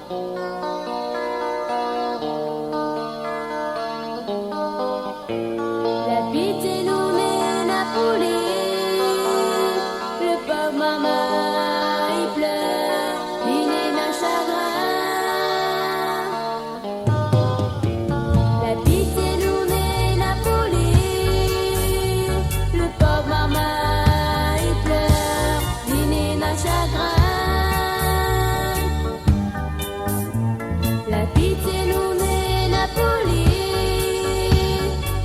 La pitié nous mène à pouler, le pauvre maman il pleure, il est d'un chagrin. La pitié nous mène à pouler, le pauvre maman il pleure, il est d'un chagrin. La pitié nous mène à pouler,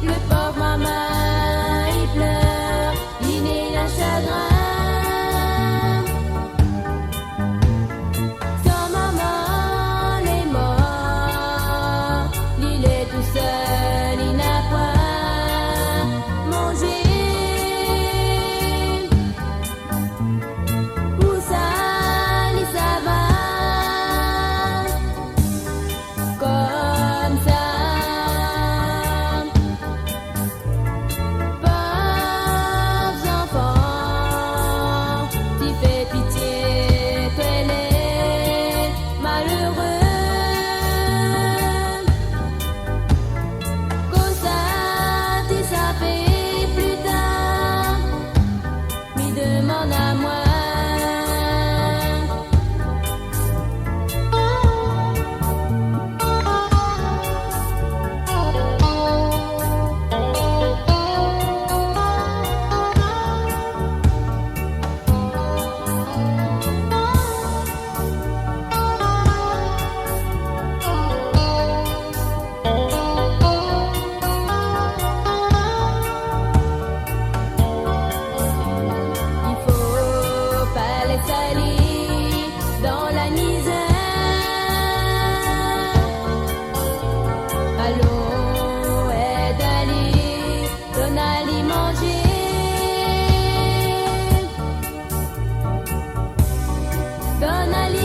le pauvre maman il pleure, il est d'un chagrin. Son maman est mort, il est tout seul, il n'a pas mangé. Où ça, ça va comme ça. Pauvres enfants, tu fais pitié, toi les malheureux. Comme ça, tu savais plus tard, lui demande à moi. Il faut pas les salir dans la misère. Allons, aide-les, donne-les manger. Donne-les